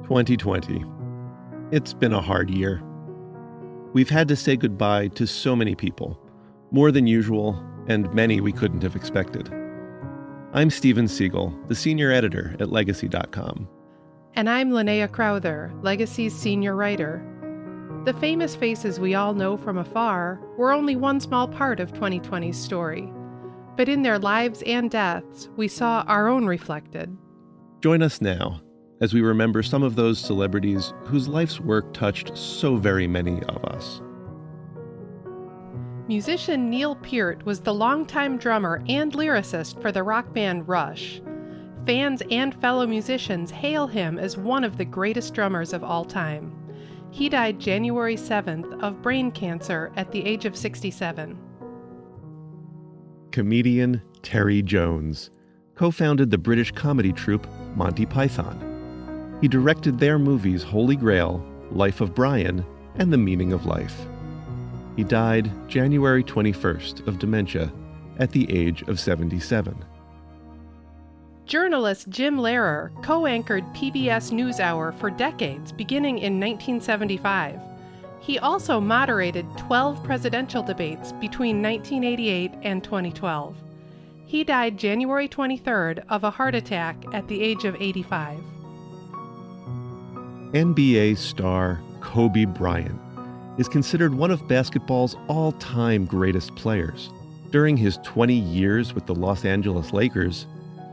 2020. It's been a hard year. We've had to say goodbye to so many people, more than usual, and many we couldn't have expected. I'm Steven Segal, the senior editor at Legacy.com. And I'm Linnea Crowther, Legacy's senior writer. The famous faces we all know from afar were only one small part of 2020's story. But in their lives and deaths, we saw our own reflected. Join us now as we remember some of those celebrities whose life's work touched so very many of us. Musician Neil Peart was the longtime drummer and lyricist for the rock band Rush. Fans and fellow musicians hail him as one of the greatest drummers of all time. He died January 7th of brain cancer at the age of 67. Comedian Terry Jones co-founded the British comedy troupe Monty Python. He directed their movies Holy Grail, Life of Brian, and The Meaning of Life. He died January 21st of dementia at the age of 77. Journalist Jim Lehrer co-anchored PBS NewsHour for decades, beginning in 1975. He also moderated 12 presidential debates between 1988 and 2012. He died January 23rd of a heart attack at the age of 85. NBA star Kobe Bryant is considered one of basketball's all-time greatest players. During his 20 years with the Los Angeles Lakers,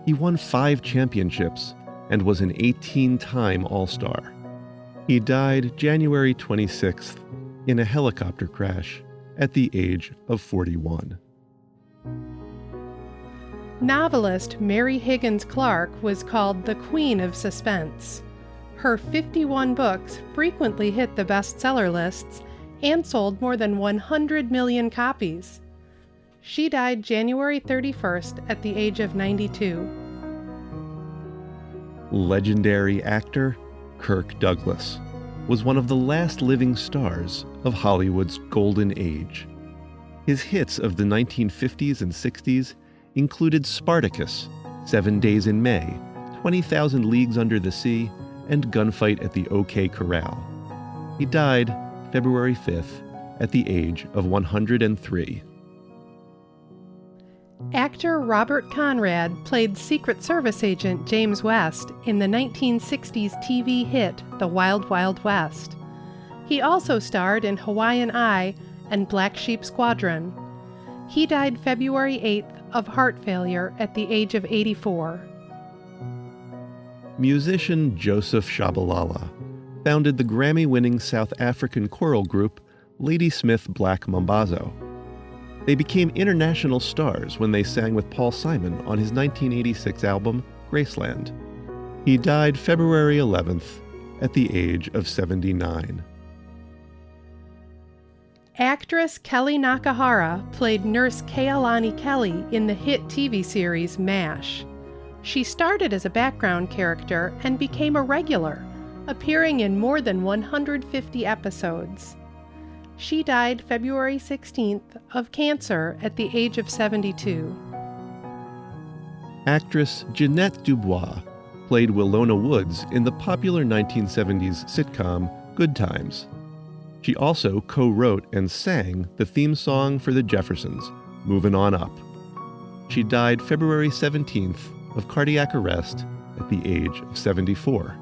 he won 5 championships and was an 18-time All-Star. He died January 26th in a helicopter crash at the age of 41. Novelist Mary Higgins Clark was called the Queen of Suspense. Her 51 books frequently hit the bestseller lists and sold more than 100 million copies. She died January 31st at the age of 92. Legendary actor Kirk Douglas was one of the last living stars of Hollywood's golden age. His hits of the 1950s and 60s included Spartacus, 7 Days in May, 20,000 Leagues Under the Sea, and Gunfight at the OK Corral. He died February 5th at the age of 103. Actor Robert Conrad played Secret Service agent James West in the 1960s TV hit The Wild Wild West. He also starred in Hawaiian Eye and Black Sheep Squadron. He died February 8th of heart failure at the age of 84. Musician Joseph Shabalala founded the Grammy-winning South African choral group Ladysmith Black Mambazo. They became international stars when they sang with Paul Simon on his 1986 album, Graceland. He died February 11th at the age of 79. Actress Kelly Nakahara played Nurse Kealani Kelly in the hit TV series MASH. She started as a background character and became a regular, appearing in more than 150 episodes. She died February 16th of cancer at the age of 72. Actress Jeanette Dubois played Willona Woods in the popular 1970s sitcom Good Times. She also co-wrote and sang the theme song for The Jeffersons, Movin' On Up. She died February 17th of cardiac arrest at the age of 74.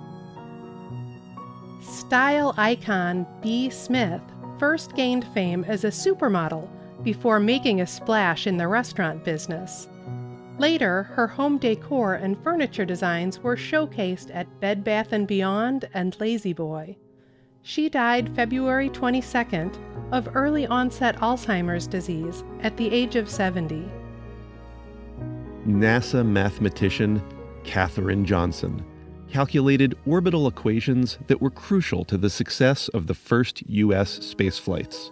Style icon Bea Smith first gained fame as a supermodel before making a splash in the restaurant business. Later, her home decor and furniture designs were showcased at Bed Bath & Beyond and Lazy Boy. She died February 22nd of early-onset Alzheimer's disease at the age of 70. NASA mathematician Katherine Johnson calculated orbital equations that were crucial to the success of the first U.S. space flights.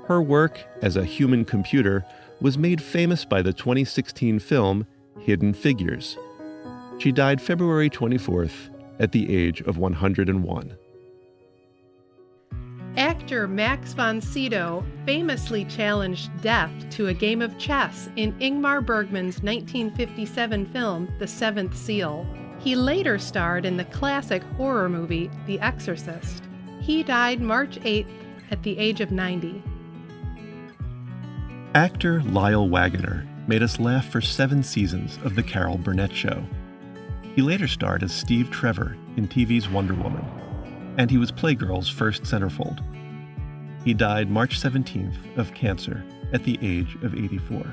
Her work as a human computer was made famous by the 2016 film Hidden Figures. She died February 24th at the age of 101. Actor Max von Sydow famously challenged death to a game of chess in Ingmar Bergman's 1957 film The Seventh Seal. He later starred in the classic horror movie The Exorcist. He died March 8th at the age of 90. Actor Lyle Waggoner made us laugh for 7 seasons of The Carol Burnett Show. He later starred as Steve Trevor in TV's Wonder Woman, and he was Playgirl's first centerfold. He died March 17th of cancer at the age of 84.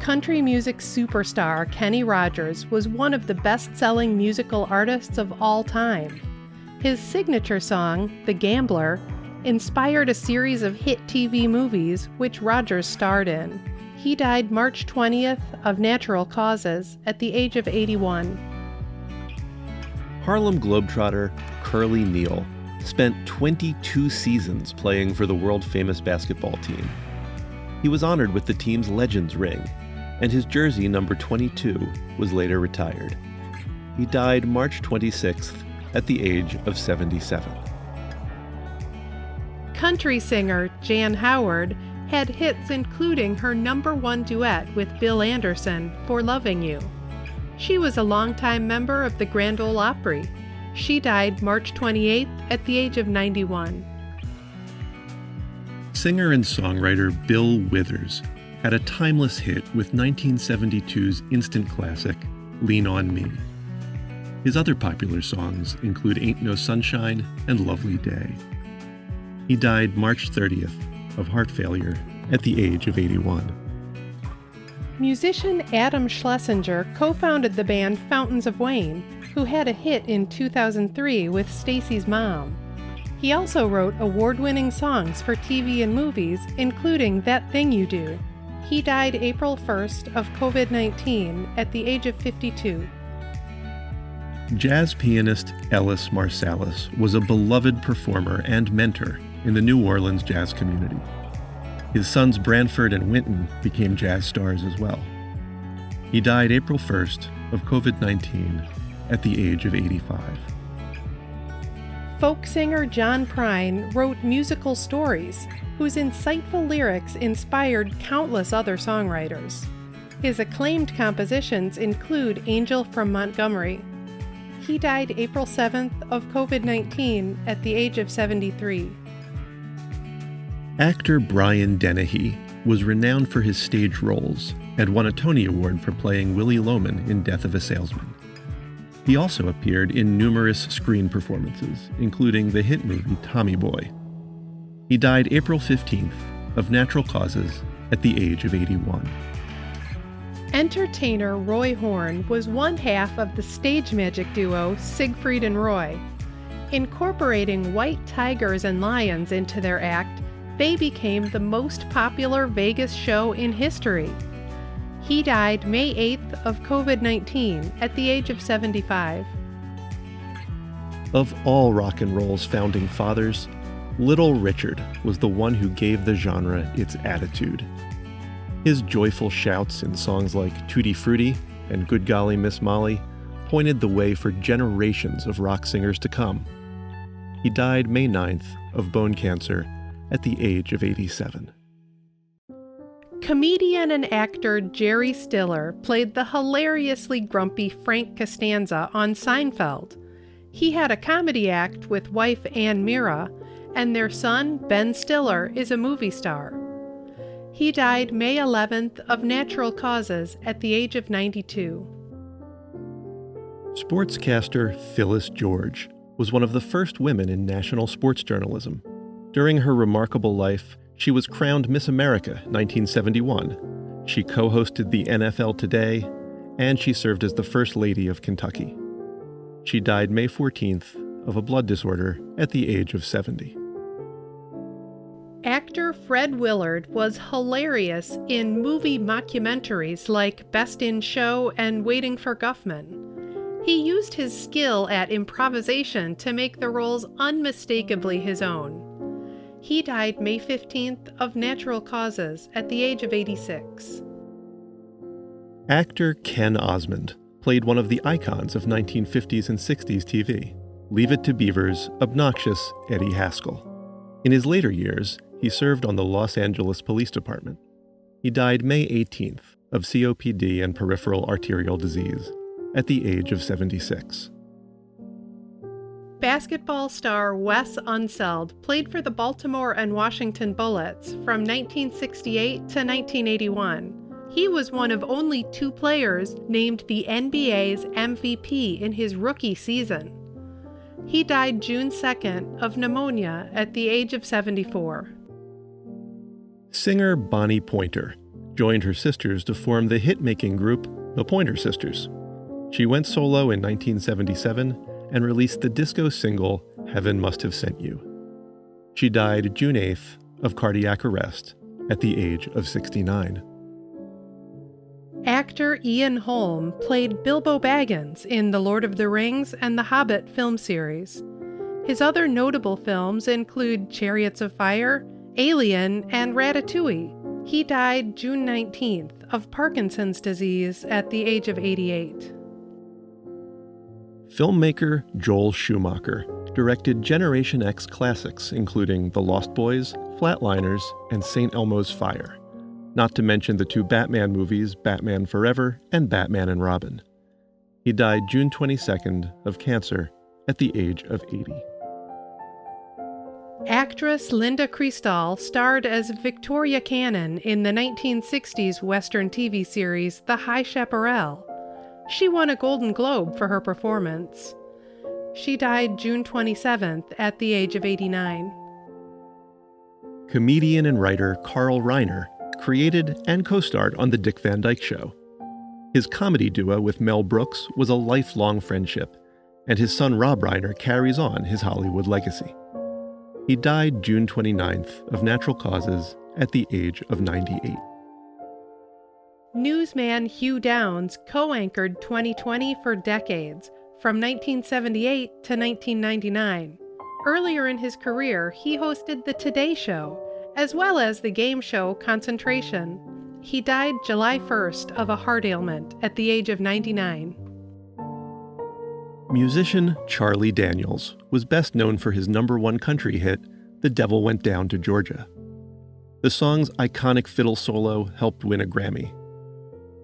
Country music superstar Kenny Rogers was one of the best-selling musical artists of all time. His signature song, The Gambler, inspired a series of hit TV movies which Rogers starred in. He died March 20th of natural causes at the age of 81. Harlem Globetrotter Curly Neal spent 22 seasons playing for the world-famous basketball team. He was honored with the team's Legends ring, and his jersey number 22 was later retired. He died March 26th at the age of 77. Country singer Jan Howard had hits including her #1 duet with Bill Anderson, For Loving You. She was a longtime member of the Grand Ole Opry. She died March 28th at the age of 91. Singer and songwriter Bill Withers had a timeless hit with 1972's instant classic, Lean on Me. His other popular songs include Ain't No Sunshine and Lovely Day. He died March 30th of heart failure at the age of 81. Musician Adam Schlesinger co-founded the band Fountains of Wayne, who had a hit in 2003 with Stacy's Mom. He also wrote award-winning songs for TV and movies, including That Thing You Do. He died April 1st of COVID-19 at the age of 52. Jazz pianist Ellis Marsalis was a beloved performer and mentor in the New Orleans jazz community. His sons Branford and Wynton became jazz stars as well. He died April 1st of COVID-19 at the age of 85. Folk singer John Prine wrote musical stories, whose insightful lyrics inspired countless other songwriters. His acclaimed compositions include Angel from Montgomery. He died April 7th of COVID-19 at the age of 73. Actor Brian Dennehy was renowned for his stage roles and won a Tony Award for playing Willie Loman in Death of a Salesman. He also appeared in numerous screen performances, including the hit movie Tommy Boy. He died April 15th of natural causes at the age of 81. Entertainer Roy Horn was one half of the stage magic duo Siegfried and Roy. Incorporating white tigers and lions into their act, they became the most popular Vegas show in history. He died May 8th of COVID-19 at the age of 75. Of all rock and roll's founding fathers, Little Richard was the one who gave the genre its attitude. His joyful shouts in songs like Tutti Frutti and Good Golly Miss Molly pointed the way for generations of rock singers to come. He died May 9th of bone cancer at the age of 87. Comedian and actor Jerry Stiller played the hilariously grumpy Frank Costanza on Seinfeld. He had a comedy act with wife Ann Mira, and their son, Ben Stiller, is a movie star. He died May 11th of natural causes at the age of 92. Sportscaster Phyllis George was one of the first women in national sports journalism. During her remarkable life, she was crowned Miss America 1971. She co-hosted the NFL Today, and she served as the First Lady of Kentucky. She died May 14th of a blood disorder at the age of 70. Actor Fred Willard was hilarious in movie mockumentaries like Best in Show and Waiting for Guffman. He used his skill at improvisation to make the roles unmistakably his own. He died May 15th of natural causes at the age of 86. Actor Ken Osmond played one of the icons of 1950s and 60s TV, Leave It to Beaver's obnoxious Eddie Haskell. In his later years, he served on the Los Angeles Police Department. He died May 18th of COPD and peripheral arterial disease. at the age of 76. Basketball star Wes Unseld played for the Baltimore and Washington Bullets from 1968 to 1981. He was one of only 2 players named the NBA's MVP in his rookie season. He died June 2nd of pneumonia at the age of 74. Singer Bonnie Pointer joined her sisters to form the hit-making group The Pointer Sisters. She went solo in 1977 and released the disco single Heaven Must Have Sent You. She died June 8th of cardiac arrest at the age of 69. Actor Ian Holm played Bilbo Baggins in The Lord of the Rings and The Hobbit film series. His other notable films include Chariots of Fire, Alien, and Ratatouille. He died June 19th of Parkinson's disease at the age of 88. Filmmaker Joel Schumacher directed Generation X classics including The Lost Boys, Flatliners, and St. Elmo's Fire, not to mention the 2 Batman movies Batman Forever and Batman and Robin. He died June 22nd of cancer at the age of 80. Actress Linda Crystal starred as Victoria Cannon in the 1960s Western TV series The High Chaparral. She won a Golden Globe for her performance. She died June 27th at the age of 89. Comedian and writer Carl Reiner created and co-starred on The Dick Van Dyke Show. His comedy duo with Mel Brooks was a lifelong friendship, and his son Rob Reiner carries on his Hollywood legacy. He died June 29th of natural causes at the age of 98. Newsman Hugh Downs co-anchored 2020 for decades, from 1978 to 1999. Earlier in his career, he hosted The Today Show, as well as the game show Concentration. He died July 1st of a heart ailment at the age of 99. Musician Charlie Daniels was best known for his #1 country hit, The Devil Went Down to Georgia. The song's iconic fiddle solo helped win a Grammy.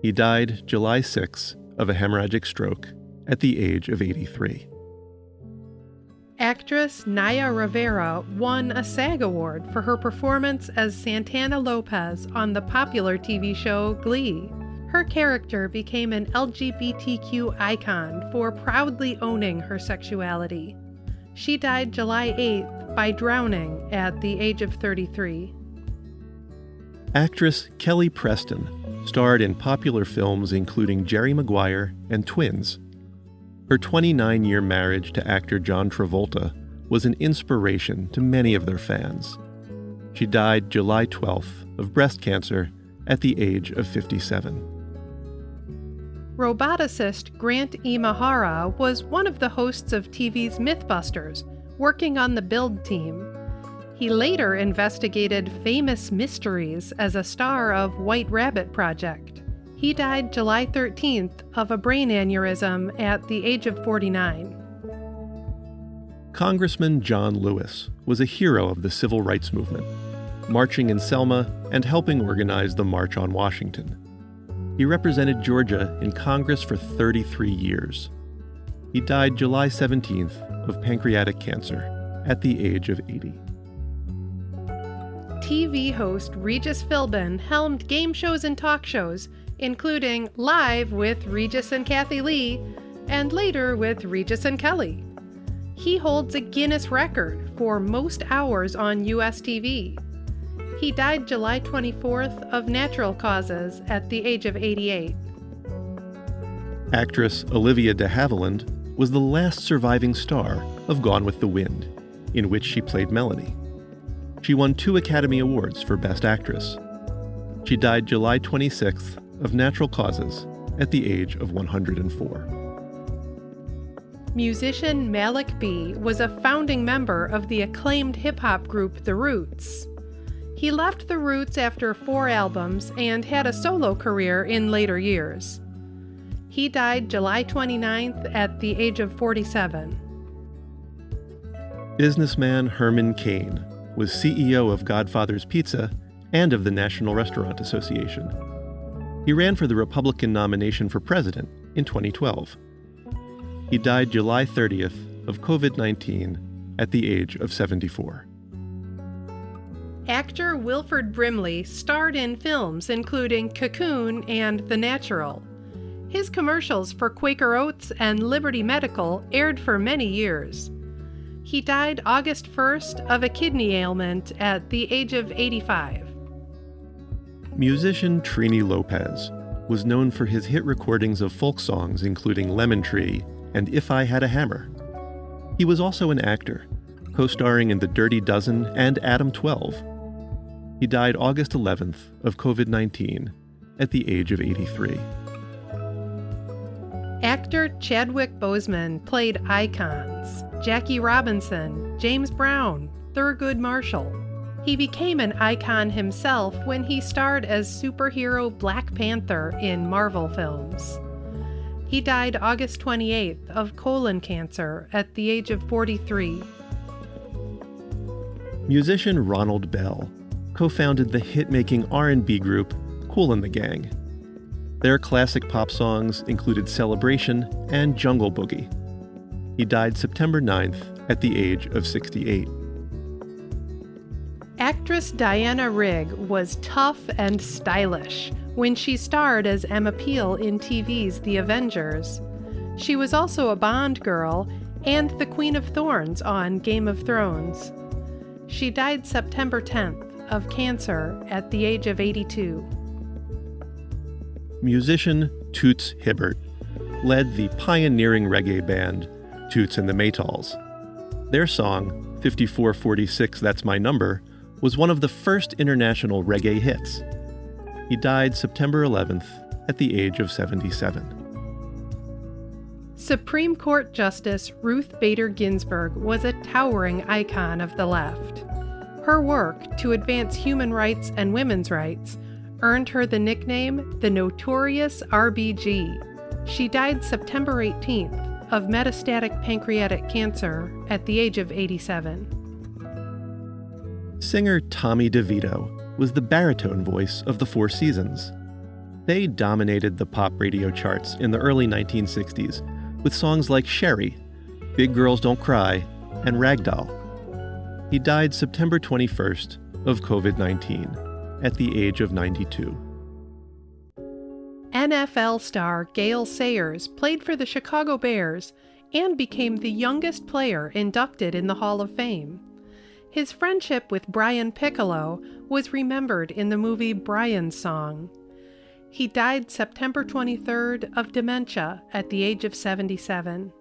He died July 6 of a hemorrhagic stroke at the age of 83. Actress Naya Rivera won a SAG Award for her performance as Santana Lopez on the popular TV show Glee. Her character became an LGBTQ icon for proudly owning her sexuality. She died July 8th by drowning at the age of 33. Actress Kelly Preston starred in popular films including Jerry Maguire and Twins. Her 29-year marriage to actor John Travolta was an inspiration to many of their fans. She died July 12th of breast cancer at the age of 57. Roboticist Grant Imahara was one of the hosts of TV's Mythbusters, working on the build team. He later investigated famous mysteries as a star of White Rabbit Project. He died July 13th of a brain aneurysm at the age of 49. Congressman John Lewis was a hero of the civil rights movement, marching in Selma and helping organize the March on Washington. He represented Georgia in Congress for 33 years. He died July 17th of pancreatic cancer at the age of 80. TV host Regis Philbin helmed game shows and talk shows, including Live with Regis and Kathy Lee, and later with Regis and Kelly. He holds a Guinness record for most hours on U.S. TV. He died July 24th of natural causes at the age of 88. Actress Olivia de Havilland was the last surviving star of Gone with the Wind, in which she played Melanie. She won 2 Academy Awards for Best Actress. She died July 26th of natural causes at the age of 104. Musician Malik B was a founding member of the acclaimed hip-hop group The Roots. He left The Roots after 4 albums and had a solo career in later years. He died July 29th at the age of 47. Businessman Herman Cain was CEO of Godfather's Pizza and of the National Restaurant Association. He ran for the Republican nomination for president in 2012. He died July 30th of COVID-19 at the age of 74. Actor Wilford Brimley starred in films including Cocoon and The Natural. His commercials for Quaker Oats and Liberty Medical aired for many years. He died August 1st of a kidney ailment at the age of 85. Musician Trini Lopez was known for his hit recordings of folk songs including Lemon Tree and If I Had a Hammer. He was also an actor, co-starring in The Dirty Dozen and Adam 12. He died August 11th of COVID-19 at the age of 83. Actor Chadwick Boseman played icons: Jackie Robinson, James Brown, Thurgood Marshall. He became an icon himself when he starred as superhero Black Panther in Marvel films. He died August 28th of colon cancer at the age of 43. Musician Ronald Bell co-founded the hit-making R&B group Kool and the Gang. Their classic pop songs included Celebration and Jungle Boogie. He died September 9th at the age of 68. Actress Diana Rigg was tough and stylish when she starred as Emma Peel in TV's The Avengers. She was also a Bond girl and the Queen of Thorns on Game of Thrones. She died September 10th of cancer at the age of 82. Musician Toots Hibbert led the pioneering reggae band Toots and the Maytals. Their song, 5446 That's My Number, was one of the first international reggae hits. He died September 11th at the age of 77. Supreme Court Justice Ruth Bader Ginsburg was a towering icon of the left. Her work to advance human rights and women's rights earned her the nickname the Notorious RBG. She died September 18th of metastatic pancreatic cancer at the age of 87. Singer Tommy DeVito was the baritone voice of the Four Seasons. They dominated the pop radio charts in the early 1960s with songs like Sherry, Big Girls Don't Cry, and Ragdoll. He died September 21st of COVID-19 at the age of 92. NFL star Gale Sayers played for the Chicago Bears and became the youngest player inducted in the Hall of Fame. His friendship with Brian Piccolo was remembered in the movie Brian's Song. He died September 23rd of dementia at the age of 77.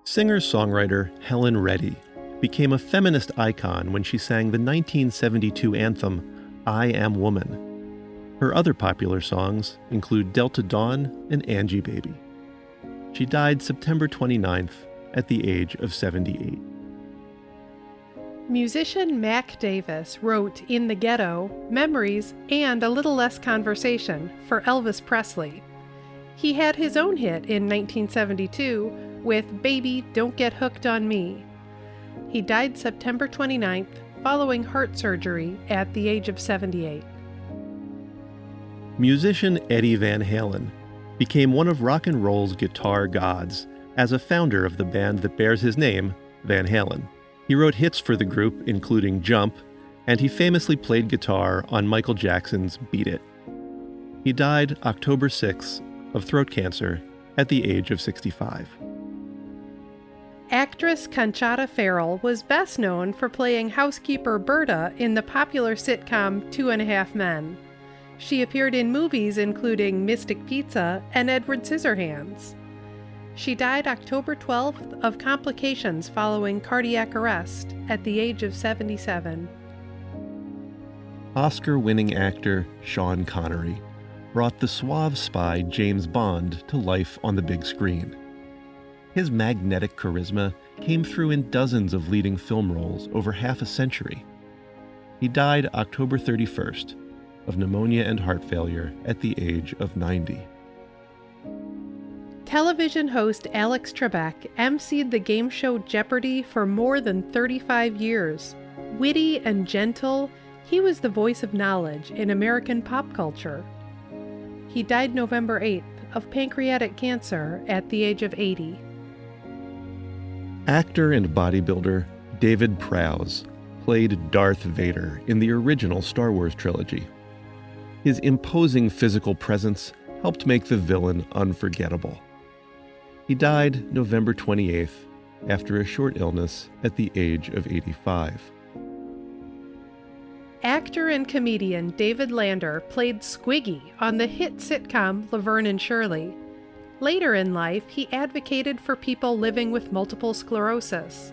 Singer-songwriter Helen Reddy became a feminist icon when she sang the 1972 anthem, I Am Woman. Her other popular songs include Delta Dawn and Angie Baby. She died September 29th at the age of 78. Musician Mac Davis wrote In the Ghetto, Memories, and A Little Less Conversation for Elvis Presley. He had his own hit in 1972 with Baby Don't Get Hooked on Me. He died September 29th following heart surgery at the age of 78. Musician Eddie Van Halen became one of rock and roll's guitar gods as a founder of the band that bears his name, Van Halen. He wrote hits for the group, including Jump, and he famously played guitar on Michael Jackson's Beat It. He died October 6th of throat cancer at the age of 65. Actress Conchata Ferrell was best known for playing housekeeper Berta in the popular sitcom 2.5 Men. She appeared in movies including Mystic Pizza and Edward Scissorhands. She died October 12th of complications following cardiac arrest at the age of 77. Oscar-winning actor Sean Connery brought the suave spy James Bond to life on the big screen. His magnetic charisma came through in dozens of leading film roles over half a century. He died October 31st of pneumonia and heart failure at the age of 90. Television host Alex Trebek emceed the game show Jeopardy for more than 35 years. Witty and gentle, he was the voice of knowledge in American pop culture. He died November 8th of pancreatic cancer at the age of 80. Actor and bodybuilder David Prowse played Darth Vader in the original Star Wars trilogy. His imposing physical presence helped make the villain unforgettable. He died November 28th after a short illness at the age of 85. Actor and comedian David Lander played Squiggy on the hit sitcom Laverne and Shirley. Later in life, he advocated for people living with multiple sclerosis.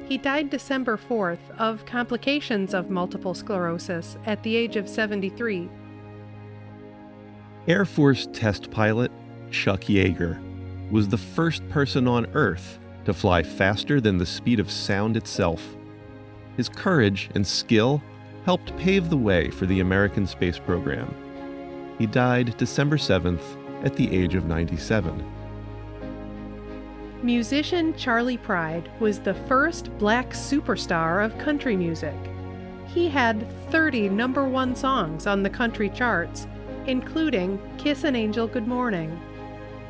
He died December 4th of complications of multiple sclerosis at the age of 73. Air Force test pilot Chuck Yeager was the first person on Earth to fly faster than the speed of sound itself. His courage and skill helped pave the way for the American space program. He died December 7th at the age of 97. Musician Charlie Pride was the first black superstar of country music. He had 30 #1 songs on the country charts, including Kiss an Angel Good Morning.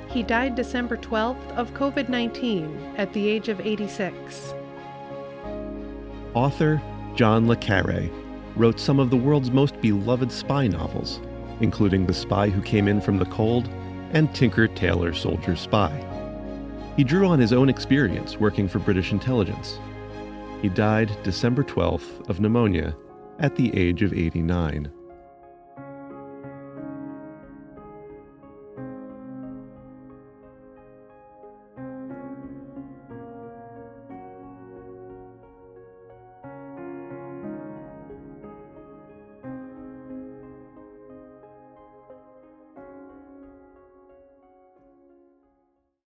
He died December 12th of COVID-19 at the age of 86. Author John le Carré wrote some of the world's most beloved spy novels, including The Spy Who Came In From the Cold and Tinker Tailor Soldier Spy. He drew on his own experience working for British intelligence. He died December 12th of pneumonia at the age of 89.